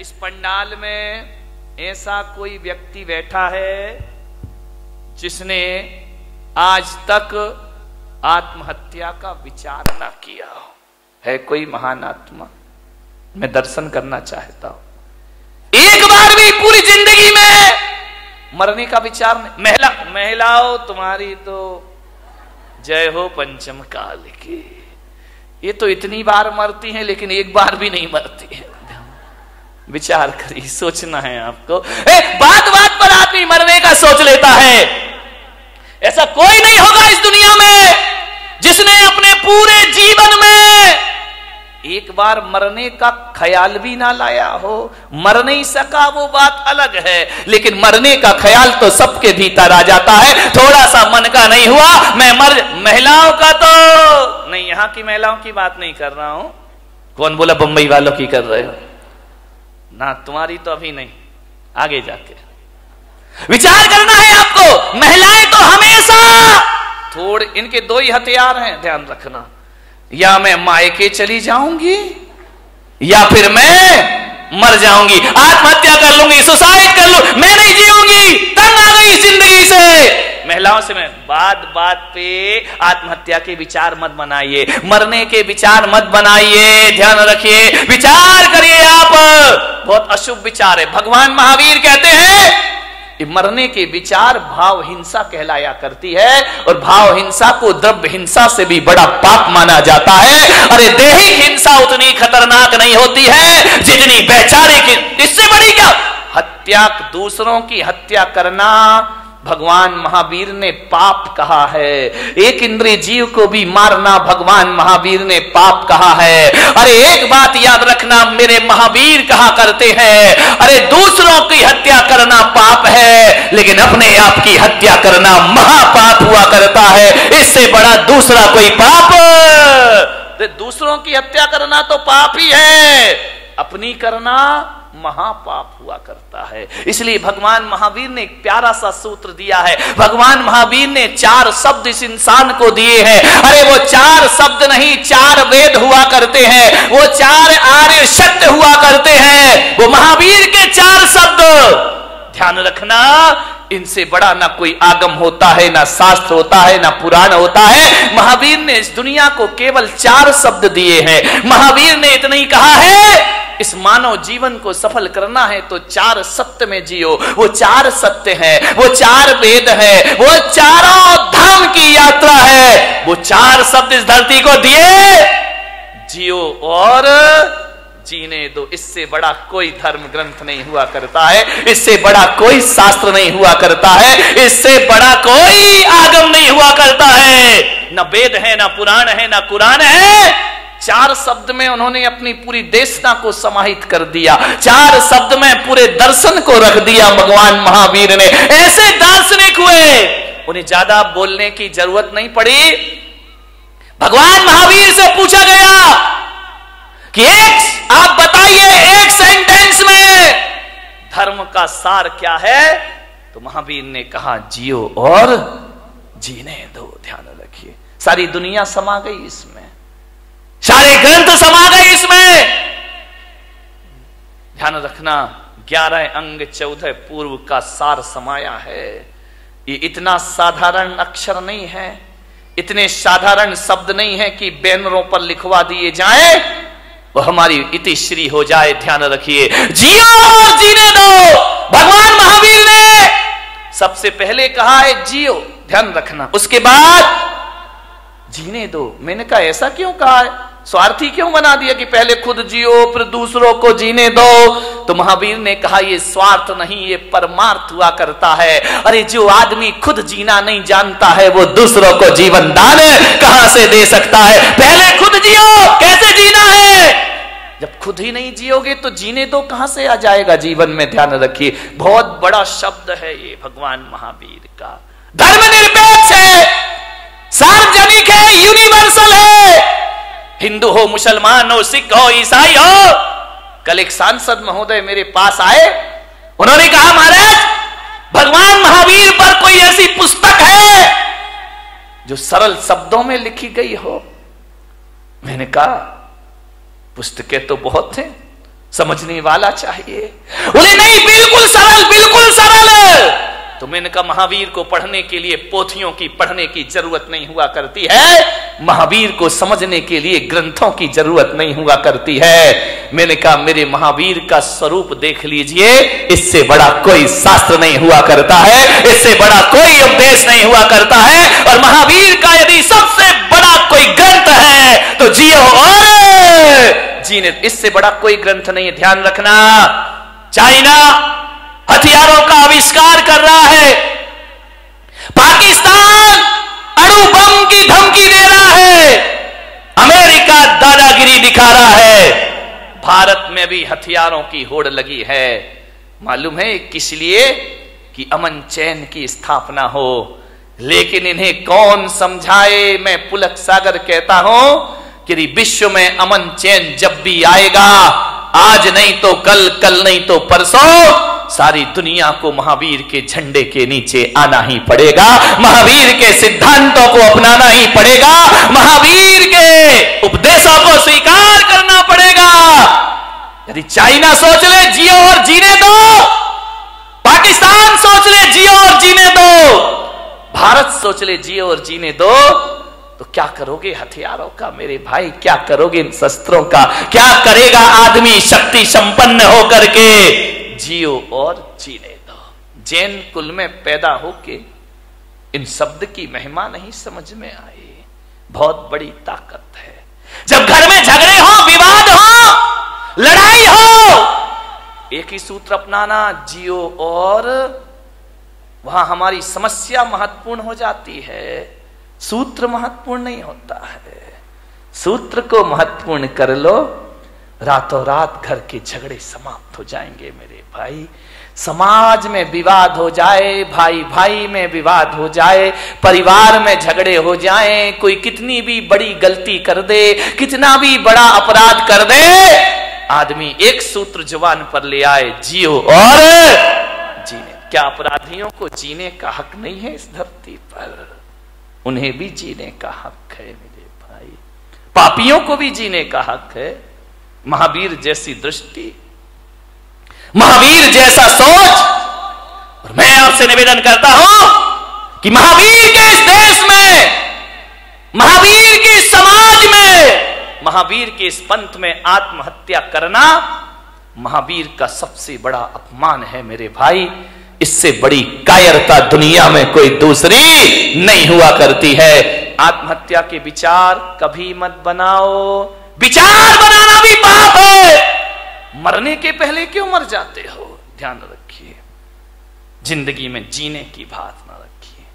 इस पंडाल में ऐसा कोई व्यक्ति बैठा है जिसने आज तक आत्महत्या का विचार ना किया हो? है कोई महान आत्मा? मैं दर्शन करना चाहता हूं। एक बार भी पूरी जिंदगी में मरने का विचार नहीं। महिलाओं तुम्हारी तो जय हो पंचम काल की। ये तो इतनी बार मरती हैं लेकिन एक बार भी नहीं मरती है। विचार करिए, सोचना है आपको। बात बात पर आदमी मरने का सोच लेता है। ऐसा कोई नहीं होगा इस दुनिया में जिसने अपने पूरे जीवन में एक बार मरने का ख्याल भी ना लाया हो। मर नहीं सका वो बात अलग है, लेकिन मरने का ख्याल तो सबके भीतर आ जाता है। थोड़ा सा मन का नहीं हुआ मैं मर। महिलाओं का तो नहीं, यहां की महिलाओं की बात नहीं कर रहा हूं। कौन बोला बंबई वालों की कर रहे हो? ना, तुम्हारी तो अभी नहीं, आगे जाके विचार करना है आपको। महिलाएं तो हमेशा थोड़े, इनके दो ही हथियार हैं, ध्यान रखना। या मैं मायके चली जाऊंगी या फिर मैं मर जाऊंगी, आत्महत्या कर लूंगी, सुसाइड कर लूं, मैं नहीं जीऊंगी, तंग आ गई जिंदगी से। महिलाओं से मैं बात बात पे आत्महत्या के विचार मत बनाइए, मरने के विचार मत बनाइए। ध्यान रखिए, विचार करिए आप। बहुत अशुभ विचार है। भगवान महावीर कहते हैं मरने के विचार भाव हिंसा कहलाया करती है, और भाव हिंसा को द्रव्य हिंसा से भी बड़ा पाप माना जाता है। अरे दैहिक हिंसा उतनी खतरनाक नहीं होती है जितनी वैचारिक। इससे बड़ी क्या हत्या, दूसरों की हत्या करना भगवान महावीर ने पाप कहा है। एक इंद्रिय जीव को भी मारना भगवान महावीर ने पाप कहा है। अरे एक बात याद रखना, मेरे महावीर कहा करते हैं अरे दूसरों की हत्या करना पाप है, लेकिन अपने आप की हत्या करना महापाप हुआ करता है। इससे बड़ा दूसरा कोई पाप, दूसरों की हत्या करना तो पाप ही है, अपनी करना महापाप हुआ करता है। इसलिए भगवान महावीर ने एक प्यारा सा सूत्र दिया है। भगवान महावीर ने 4 शब्द इस इंसान को दिए हैं। अरे वो 4 शब्द नहीं, 4 वेद हुआ करते हैं, वो 4 आर्य सत्य हुआ करते हैं। वो महावीर के 4 शब्द, ध्यान रखना, इनसे बड़ा ना कोई आगम होता है, ना शास्त्र होता है, ना पुराण होता है। महावीर ने इस दुनिया को केवल 4 शब्द दिए हैं। महावीर ने इतना ही कहा है इस मानव जीवन को सफल करना है तो 4 सत्य में जियो। वो 4 सत्य है, वो 4 वेद है, वो चारों धाम की यात्रा है। वो 4 शब्द इस धरती को दिए, जियो और जीने दो। इससे बड़ा कोई धर्म ग्रंथ नहीं हुआ करता है, इससे बड़ा कोई शास्त्र नहीं हुआ करता है, इससे बड़ा कोई आगम नहीं हुआ करता है। न वेद है, न पुराण है, न कुरान है। 4 शब्द में उन्होंने अपनी पूरी देशना को समाहित कर दिया। 4 शब्द में पूरे दर्शन को रख दिया भगवान महावीर ने। ऐसे दार्शनिक हुए, उन्हें ज्यादा बोलने की जरूरत नहीं पड़ी। भगवान महावीर से पूछा गया कि आप बताइए एक सेंटेंस में धर्म का सार क्या है? तो महावीर ने कहा जियो और जीने दो। ध्यान रखिए, सारी दुनिया समा गई इसमें, सारे ग्रंथ समा गए इसमें। ध्यान रखना, 11 अंग 14 पूर्व का सार समाया है। ये इतना साधारण अक्षर नहीं है, इतने साधारण शब्द नहीं है कि बैनरों पर लिखवा दिए जाए वो हमारी इतिश्री हो जाए। ध्यान रखिए, जियो और जीने दो। भगवान महावीर ने सबसे पहले कहा है जियो, ध्यान रखना, उसके बाद जीने दो। मैंने कहा ऐसा क्यों कहा है? स्वार्थी क्यों बना दिया कि पहले खुद जियो फिर दूसरों को जीने दो? तो महावीर ने कहा ये स्वार्थ नहीं, ये परमार्थ हुआ करता है। अरे जो आदमी खुद जीना नहीं जानता है वो दूसरों को जीवन दान कहां से दे सकता है? पहले खुद जियो, कैसे जीना है? जब खुद ही नहीं जियोगे तो जीने दो कहां से आ जाएगा जीवन में? ध्यान रखिए, बहुत बड़ा शब्द है ये भगवान महावीर का। धर्मनिरपेक्ष है, सार्वजनिक है, यूनिवर्सल है। हिंदू हो, मुसलमान हो, सिख हो, ईसाई हो। कल एक सांसद महोदय मेरे पास आए, उन्होंने कहा महाराज भगवान महावीर पर कोई ऐसी पुस्तक है जो सरल शब्दों में लिखी गई हो? मैंने कहा पुस्तकें तो बहुत हैं, समझने वाला चाहिए। बोले नहीं, बिल्कुल सरल, बिल्कुल सरल। तो मैंने कहा महावीर को पढ़ने के लिए पोथियों की पढ़ने की जरूरत नहीं हुआ करती है, महावीर को समझने के लिए ग्रंथों की जरूरत नहीं हुआ करती है। मैंने कहा मेरे महावीर का स्वरूप देख लीजिए, इससे बड़ा कोई शास्त्र नहीं हुआ करता है, इससे बड़ा कोई उपदेश नहीं हुआ करता है। और महावीर का यदि सबसे बड़ा कोई ग्रंथ है तो जियो और जीने, इससे बड़ा कोई ग्रंथ नहीं है। ध्यान रखना, चाइना हथियारों का आविष्कार कर रहा है, पाकिस्तान अणु बम की धमकी दे रहा है, अमेरिका दादागिरी दिखा रहा है, भारत में भी हथियारों की होड़ लगी है। मालूम है किस लिए? कि अमन चैन की स्थापना हो। लेकिन इन्हें कौन समझाए? मैं पुलक सागर कहता हूं कि विश्व में अमन चैन जब भी आएगा, आज नहीं तो कल, कल नहीं तो परसों, सारी दुनिया को महावीर के झंडे के नीचे आना ही पड़ेगा, महावीर के सिद्धांतों को अपनाना ही पड़ेगा, महावीर के उपदेशों को स्वीकार करना पड़ेगा। यदि चाइना सोच ले जियो और जीने दो, पाकिस्तान सोच ले जियो और जीने दो, भारत सोच ले जियो और जीने दो, तो क्या करोगे हथियारों का मेरे भाई? क्या करोगे इन शस्त्रों का? क्या करेगा आदमी शक्ति संपन्न होकर के? जियो और जीने दो। जैन कुल में पैदा होके इन शब्द की महिमा नहीं समझ में आई, बहुत बड़ी ताकत है। जब घर में झगड़े हो, विवाद हो, लड़ाई हो, एक ही सूत्र अपनाना, जियो और, वहां हमारी समस्या महत्वपूर्ण हो जाती है, सूत्र महत्वपूर्ण नहीं होता है। सूत्र को महत्वपूर्ण कर लो, रातों रात घर के झगड़े समाप्त हो जाएंगे मेरे भाई। समाज में विवाद हो जाए, भाई भाई में विवाद हो जाए, परिवार में झगड़े हो जाएं, कोई कितनी भी बड़ी गलती कर दे, कितना भी बड़ा अपराध कर दे, आदमी एक सूत्र जुबान पर ले आए, जियो और जीने। क्या अपराधियों को जीने का हक नहीं है इस धरती पर? उन्हें भी जीने का हक है मेरे भाई, पापियों को भी जीने का हक है। महावीर जैसी दृष्टि, महावीर जैसा सोच। और मैं आपसे निवेदन करता हूं कि महावीर के इस देश में, महावीर के इस समाज में, महावीर के इस पंथ में आत्महत्या करना महावीर का सबसे बड़ा अपमान है मेरे भाई। इससे बड़ी कायरता दुनिया में कोई दूसरी नहीं हुआ करती है। आत्महत्या के विचार कभी मत बनाओ, विचार बनाना भी पाप है। मरने के पहले क्यों मर जाते हो? ध्यान रखिए, जिंदगी में जीने की बात ना रखिए।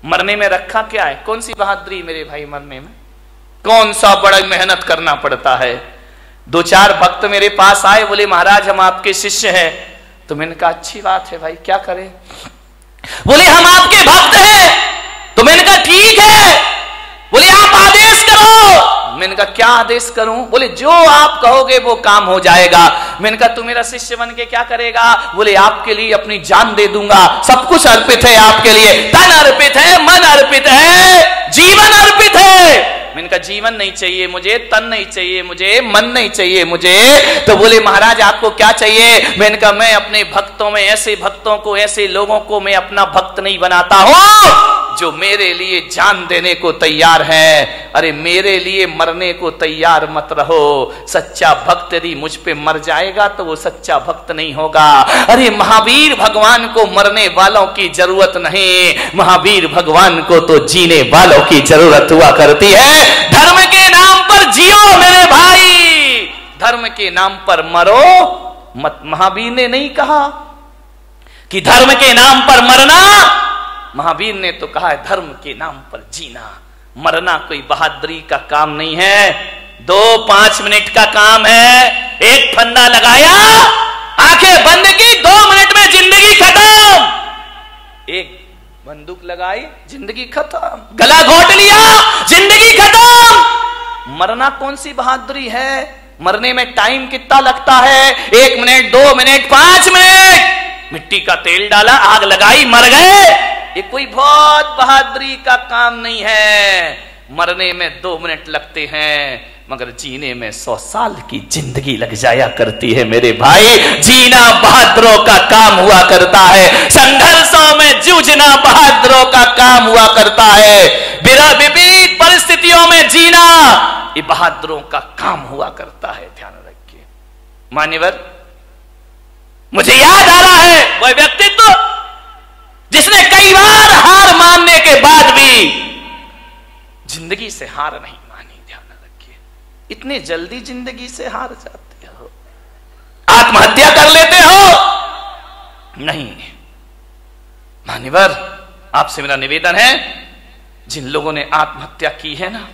मरने में रखा क्या है? कौन सी बहादुरी मेरे भाई मरने में? कौन सा बड़ा मेहनत करना पड़ता है। दो चार भक्त मेरे पास आए, बोले महाराज हम आपके शिष्य हैं। तो मैंने कहा अच्छी बात है भाई, क्या करें? बोले हम आपके भक्त हैं। तो मैंने कहा ठीक है। बोले आप आदेश करो। मैंने कहा क्या आदेश करूं? बोले जो आप कहोगे वो काम हो जाएगा। मैंने कहा तू मेरा शिष्य बन के क्या करेगा? बोले आपके लिए अपनी जान दे दूंगा, सब कुछ अर्पित है आपके लिए, तन अर्पित है, मन अर्पित है, जीवन अर्पित है। मैंने कहा जीवन नहीं चाहिए मुझे, तन नहीं चाहिए मुझे, मन नहीं चाहिए मुझे। तो बोले महाराज आपको क्या चाहिए? मैंने कहा मैं अपने भक्तों में, ऐसे भक्तों को, ऐसे लोगों को मैं अपना भक्त नहीं बनाता हूं जो मेरे लिए जान देने को तैयार है। अरे मेरे लिए मरने को तैयार मत रहो। सच्चा भक्त यदि मुझ पे मर जाएगा तो वो सच्चा भक्त नहीं होगा। अरे महावीर भगवान को मरने वालों की जरूरत नहीं, महावीर भगवान को तो जीने वालों की जरूरत हुआ करती है। धर्म के नाम पर जियो मेरे भाई, धर्म के नाम पर मरो मत। महावीर ने नहीं कहा कि धर्म के नाम पर मरना, महावीर ने तो कहा है धर्म के नाम पर जीना। मरना कोई बहादुरी का काम नहीं है, 2-5 मिनट का काम है। एक फंदा लगाया, आंखें बंद की, 2 मिनट में जिंदगी खत्म। एक बंदूक लगाई, जिंदगी खत्म। गला घोट लिया, जिंदगी खत्म। मरना कौन सी बहादुरी है? मरने में टाइम कितना लगता है? 1 मिनट, 2 मिनट, 5 मिनट। मिट्टी का तेल डाला, आग लगाई, मर गए। ये कोई बहुत बहादुरी का काम नहीं है। मरने में 2 मिनट लगते हैं। मगर जीने में 100 साल की जिंदगी लग जाया करती है मेरे भाई। जीना बहादुरों का काम हुआ करता है, संघर्षों में जूझना बहादुरों का काम हुआ करता है, विपरीत परिस्थितियों में जीना ये बहादुरों का काम हुआ करता है। ध्यान रखिए मान्यवर, मुझे याद आ रहा है वह व्यक्तित्व जिसने कई बार हार मानने के बाद भी जिंदगी से हार नहीं मानी। ध्यान रखिए, इतने जल्दी जिंदगी से हार जाते हो, आत्महत्या कर लेते हो नहीं। मान्यवर, आपसे मेरा निवेदन है, जिन लोगों ने आत्महत्या की है ना,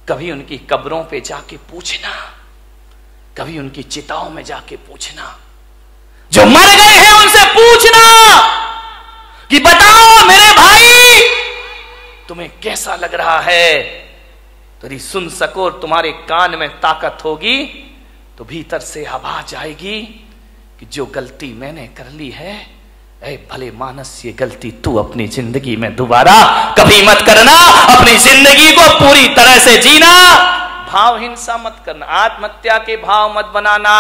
कभी उनकी कब्रों पे जाके पूछना, कभी उनकी चिताओं में जाके पूछना, जो मर गए हैं उनसे पूछना कि बताओ मेरे भाई तुम्हें कैसा लग रहा है। यदि सुन सको और तुम्हारे कान में ताकत होगी तो भीतर से आवाज आएगी कि जो गलती मैंने कर ली है, ऐ भले मानस, ये गलती तू अपनी जिंदगी में दोबारा कभी मत करना। अपनी जिंदगी को पूरी तरह से जीना, भाव हिंसा मत करना, आत्महत्या के भाव मत बनाना।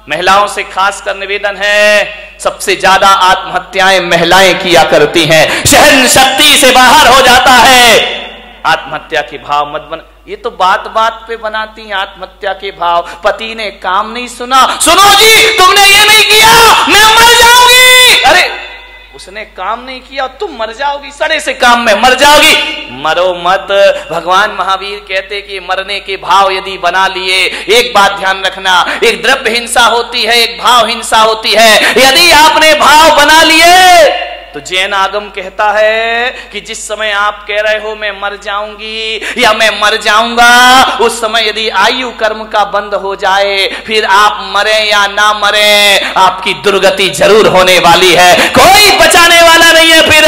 महिलाओं से खासकर निवेदन है, सबसे ज्यादा आत्महत्याएं महिलाएं किया करती हैं, सहन शक्ति से बाहर हो जाता है। आत्महत्या के भाव मत बना, ये तो बात बात पे बनाती हैं आत्महत्या के भाव। पति ने काम नहीं सुना, सुनो जी तुमने ये नहीं किया मैं मर जाऊंगी। अरे उसने काम नहीं किया तुम मर जाओगी, सड़े से काम में मर जाओगी। मरो मत। भगवान महावीर कहते कि मरने के भाव यदि बना लिए, एक बात ध्यान रखना, एक द्रव्य हिंसा होती है, एक भाव हिंसा होती है। यदि आपने भाव बना लिए तो जैन आगम कहता है कि जिस समय आप कह रहे हो मैं मर जाऊंगी या मैं मर जाऊंगा, उस समय यदि आयु कर्म का बंद हो जाए, फिर आप मरे या ना मरे, आपकी दुर्गति जरूर होने वाली है, कोई बचाने वाला नहीं है। फिर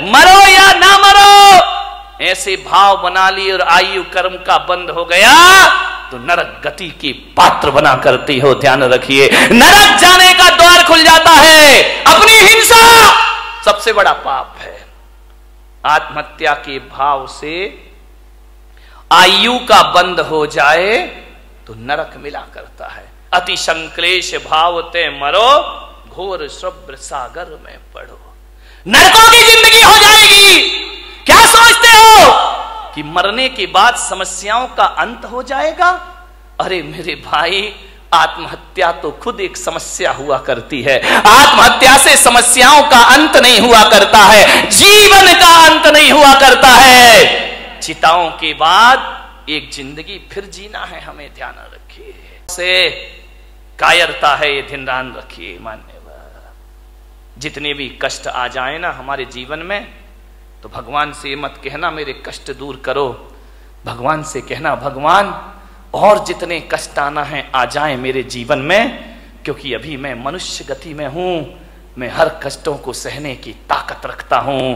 मरो या ना मरो, ऐसे भाव बना लिए और आयु कर्म का बंद हो गया तो नरक गति की पात्र बना करती हो। ध्यान रखिए, नरक जाने का द्वार खुल जाता है। अपनी हिंसा सबसे बड़ा पाप है। आत्महत्या के भाव से आयु का बंद हो जाए तो नरक मिला करता है। अति संक्लेश भाव ते मरो, घोर शुभ्र सागर में पड़ो। नरकों की जिंदगी हो जाएगी। क्या सोचते हो कि मरने के बाद समस्याओं का अंत हो जाएगा? अरे मेरे भाई, आत्महत्या तो खुद एक समस्या हुआ करती है। आत्महत्या से समस्याओं का अंत नहीं हुआ करता है, जीवन का अंत नहीं हुआ करता है। चिताओं के बाद एक जिंदगी फिर जीना है, हमें ध्यान रखिए। से कायरता है, ये ध्यान रखिए। मान्यवर, जितने भी कष्ट आ जाए ना हमारे जीवन में, तो भगवान से मत कहना मेरे कष्ट दूर करो। भगवान से कहना भगवान और जितने कष्ट आना है आ जाए मेरे जीवन में, क्योंकि अभी मैं मनुष्य गति में हूं, मैं हर कष्टों को सहने की ताकत रखता हूं।